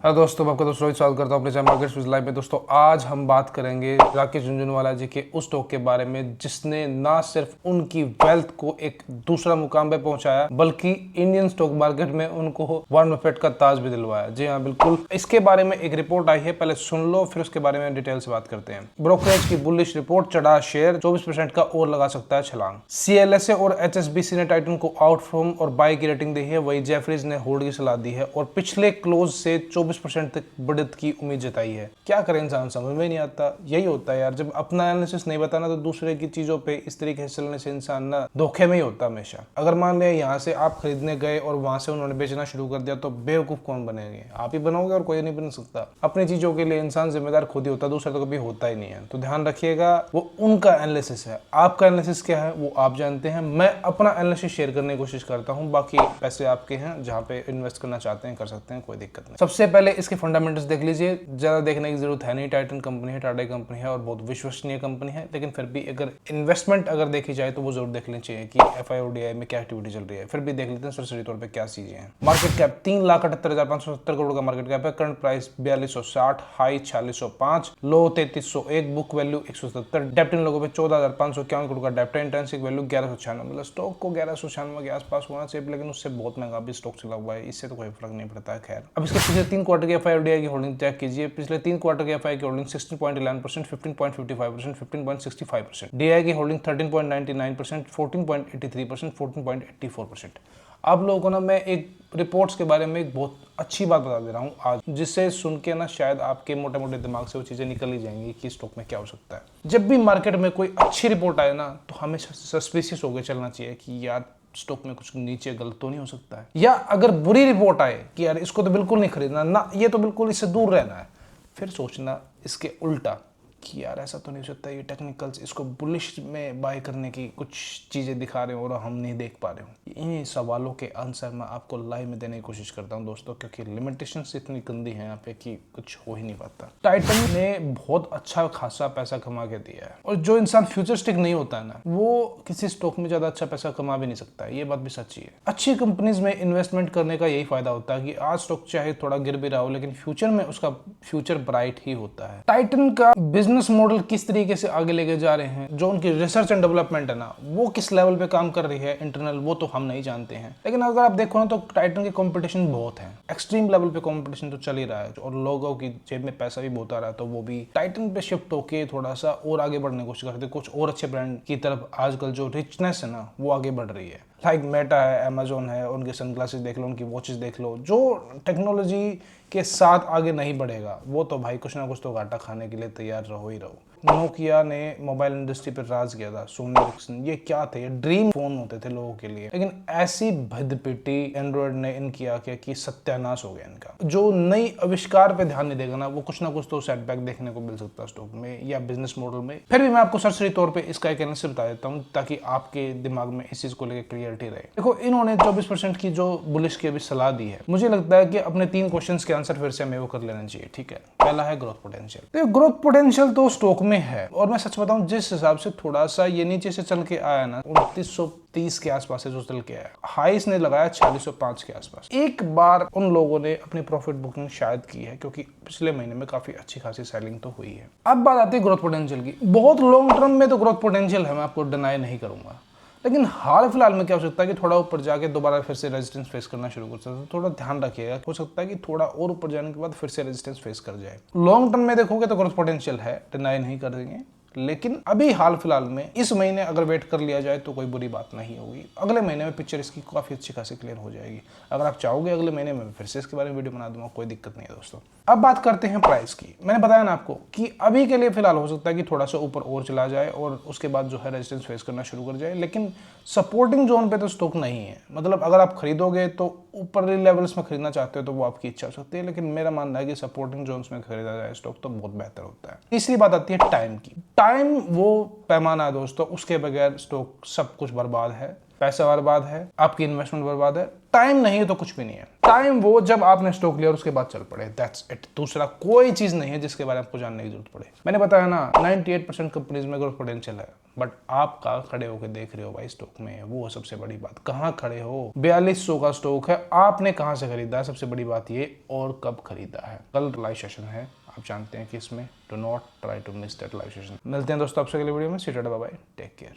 Hello दोस्तों, आपका दोस्त रोहित स्वागत करता हूं अपने चैनल मार्केट स्विच लाइव में। दोस्तों आज हम बात करेंगे राकेश झुनझुनवाला जी के उस स्टॉक के बारे में जिसने ना सिर्फ उनकी वेल्थ को एक दूसरा मुकाम पे पहुंचाया बल्कि इंडियन स्टॉक मार्केट में उनको वार्न बफेट का ताज भी दिलवाया। जी हाँ, बिल्कुल। इसके बारे में एक रिपोर्ट आई है, पहले सुन लो फिर उसके बारे में डिटेल से बात करते हैं। ब्रोकरेज की बुलिश रिपोर्ट, चढ़ा शेयर 24% का और लगा सकता है छलांग। CLSA और HSBC ने टाइटन को आउटफ्रॉम और बाय की रेटिंग दी है, वही जेफरीज ने होल्ड की सलाह दी है और पिछले क्लोज से 24% तक बढ़त की उम्मीद जताई है। क्या करे इंसान, समझ में नहीं आता। यही होता है यार, जब अपना एनालिसिस नहीं बताना तो दूसरे की चीजों पे इस तरीके से चलने से इंसान ना धोखे में ही होता हमेशा। अगर मान लिया यहाँ से आप खरीदने गए और वहां से उन्होंने बेचना शुरू कर दिया तो बेवकूफ कौन बनेंगे? आप ही बनोगे और कोई नहीं बन सकता। अपनी चीजों के लिए इंसान जिम्मेदार खुद ही होता है, दूसरा तो कभी होता ही नहीं है। तो ध्यान रखिएगा, वो उनका एनालिसिस है, आपका एनालिसिस क्या है वो आप जानते हैं। मैं अपना एनालिसिस शेयर करने की कोशिश करता हूँ, बाकी पैसे आपके हैं, जहाँ पे इन्वेस्ट करना चाहते हैं कर सकते हैं, कोई दिक्कत नहीं। सबसे पहले इसके फंडामेंटल्स देख लीजिए, ज्यादा देखने की जरूरत है नहीं। टाइटन कंपनी है, टाटा कंपनी है और बहुत विश्वसनीय कंपनी है, लेकिन फिर भी अगर इन्वेस्टमेंट अगर देखी जाए तो वो जरूर देख लेनी चाहिए कि FIODI में क्या एक्टिविटी चल रही है। फिर भी देख लेते हैं सरसरी तौर पे क्या चीजें हैं। मार्केट कैप 3,78,570 करोड़ का मार्केट कैप है। करंट प्राइस 4260, हाई 4605, लो 3301, बुक वैल्यू 170, डेप्ट इन लोगों पे 14,551 करोड़ का डेप्ट है। इंट्रिंसिक वैल्यू 1196, मतलब स्टॉक को 1196 के आसपास होना चाहिए, लेकिन उससे बहुत महंगा भी स्टॉक चला हुआ है, इससे तो कोई फर्क नहीं पड़ता है। खैर, अब इसके पिछले 3 क्वार्टर की FIODI की होल्डिंग चेक कीजिए। पिछले 3 क्वार्टर की FI की होल्डिंग 16.11%, 15.55%, 15.65%। DI की होल्डिंग 13.99%, 14.83%, 14.84%। आप लोगों को ना मैं एक रिपोर्ट्स के बारे में एक बहुत अच्छी बात बता दे रहा हूँ आज, जिससे सुन के ना शायद आपके मोटे मोटे दिमाग से वो चीज़ें निकल ही जाएंगी कि स्टॉक में क्या हो सकता है। जब भी मार्केट में कोई अच्छी रिपोर्ट आए ना तो हमें सस्पिशियस होकर चलना चाहिए कि यार स्टॉक में कुछ नीचे गलत तो नहीं हो सकता है। या अगर बुरी रिपोर्ट आए कि यार इसको तो बिल्कुल नहीं खरीदना ना, ये तो बिल्कुल इससे दूर रहना है, फिर सोचना इसके उल्टा कि यार ऐसा तो नहीं हो सकता, ये टेक्निकल्स इसको बुलिश में बाय करने की कुछ चीज़ें दिखा रहे हो और हम नहीं देख पा रहे हो। इन सवालों के आंसर मैं आपको लाइव में देने की कोशिश करता हूं दोस्तों, क्योंकि लिमिटेशंस इतनी गंदी हैं यहाँ पे कि कुछ हो ही नहीं पाता। टाइटन ने बहुत अच्छा खासा पैसा कमा के दिया है, और जो इंसान फ्यूचरिस्टिक नहीं होता है ना, वो किसी स्टॉक में ज़्यादा अच्छा पैसा कमा भी नहीं सकता है। ये बात भी सच्ची है। अच्छी कंपनीज में इन्वेस्टमेंट करने का यही फायदा होता है कि आज स्टॉक चाहे थोड़ा गिर भी रहा हो, लेकिन फ्यूचर में उसका फ्यूचर ब्राइट ही होता है। टाइटन का बिजनेस मॉडल किस तरीके से आगे लेके जा रहे हैं, जो उनकी रिसर्च एंड डेवलपमेंट है ना, वो किस लेवल पे काम कर रही है इंटरनल, वो तो हम नहीं जानते हैं। लेकिन अगर आप देखो ना तो टाइटन की कंपटीशन बहुत है, एक्सट्रीम लेवल पे कंपटीशन तो चल ही रहा है, और लोगों की जेब में पैसा भी बहुत आ रहा है, तो वो भी टाइटन पे शिफ्ट होके थोड़ा सा और आगे बढ़ने की कोशिश करते हैं। कुछ और अच्छे ब्रांड की तरफ आजकल जो रिचनेस है ना वो आगे बढ़ रही है। लाइक मेटा है, अमेजोन है, उनके सनग्लासेस देख लो, उनकी वॉचेस देख लो। जो टेक्नोलॉजी के साथ आगे नहीं बढ़ेगा वो तो भाई कुछ ना कुछ तो घाटा खाने के लिए तैयार रहो ही रहो। नोकिया ने मोबाइल इंडस्ट्री पर राज किया था, सोनी एरिक्सन, ये क्या थे, ये ड्रीम फोन होते थे लोगों के लिए, लेकिन ऐसी भदपिटी एंड्रॉइड ने इनकी आके कि सत्यानाश हो गया इनका। जो नई आविष्कार पे ध्यान नहीं देगा ना, वो कुछ ना कुछ तो सेटबैक देखने को मिल सकता है स्टॉक में या बिजनेस मॉडल में। फिर भी मैं आपको सरसरी तौर पर इसका एक एनालिसिस बता देता हूँ ताकि आपके दिमाग में इस चीज को लेकर क्लियरिटी रहे। देखो, इन्होंने 24% की जो बुलिश की अभी सलाह दी है, मुझे लगता है कि अपने 3 क्वेश्चंस के आंसर फिर से हमें वो कर लेना चाहिए। ठीक है, पहला है ग्रोथ पोटेंशियल। तो ग्रोथ पोटेंशियल तो स्टॉक में है, और मैं सच बताऊं जिस हिसाब से थोड़ा सा ये नीचे से चल के आया ना, 2930 के आसपास से जो चल के आया, हाईस ने लगाया 4605 के आसपास। एक बार उन लोगों ने अपनी प्रॉफिट बुकिंग शायद की है, क्योंकि पिछले महीने में काफी अच्छी खासी सेलिंग तो हुई है। अब बात आती है ग्रोथ पोटेंशियल की। बहुत लॉन्ग टर्म में तो ग्रोथ पोटेंशियल है, मैं आपको डिनाई नहीं करूंगा, लेकिन हाल फिलहाल में क्या हो सकता है कि थोड़ा ऊपर जाके दोबारा फिर से रेजिस्टेंस फेस करना शुरू कर सकता है। थोड़ा ध्यान रखिएगा, हो सकता है कि थोड़ा और ऊपर जाने के बाद फिर से रेजिस्टेंस फेस कर जाए। लॉन्ग टर्म में देखोगे तो ग्रोथ पोटेंशियल है, डिनाई नहीं कर देंगे, लेकिन अभी हाल फिलहाल में इस महीने अगर वेट कर लिया जाए तो कोई बुरी बात नहीं होगी। अगले महीने में पिक्चर इसकी काफी अच्छी खासी क्लियर हो जाएगी। अगर आप चाहोगे अगले महीने में फिर से इसके बारे में वीडियो बना दूंगा, कोई दिक्कत नहीं है दोस्तों। अब बात करते हैं प्राइस की। मैंने बताया ना आपको कि अभी के लिए फिलहाल हो सकता है कि थोड़ा सा ऊपर और चला जाए और उसके बाद जो है रेजिस्टेंस फेस करना शुरू कर जाए, लेकिन सपोर्टिंग जोन पे तो स्टॉक नहीं है। मतलब अगर आप खरीदोगे तो ऊपर लेवल्स में खरीदना चाहते हो तो वो आपकी इच्छा हो सकती है, लेकिन मेरा मानना है कि सपोर्टिंग जोन्स में खरीदा जाए स्टॉक तो बहुत बेहतर होता है। तीसरी बात आती है टाइम की। टाइम वो पैमाना है दोस्तों, उसके बगैर स्टॉक सब कुछ बर्बाद है, पैसा बर्बाद है, आपकी इन्वेस्टमेंट बर्बाद है, टाइम नहीं है तो कुछ भी नहीं है। टाइम वो जब आपने स्टॉक लिया और उसके बाद चल पड़े, दैट्स इट। दूसरा कोई चीज नहीं है जिसके बारे में आपको जानने की जरूरत पड़े। मैंने बताया ना 98% कंपनीज में ग्रोथ पोटेंशियल है, बट आप कहाँ खड़े होकर देख रहे हो भाई स्टॉक में, वो सबसे बड़ी बात। कहाँ खड़े हो? 4200 का स्टॉक है, आपने कहाँ से खरीदा है, सबसे बड़ी बात ये, और कब खरीदा है। कल लाइव सेशन है, आप जानते हैं कि इसमें do not try to miss that live session. मिलते हैं दोस्तों आपसे अगले वीडियो में। Bye bye, take care.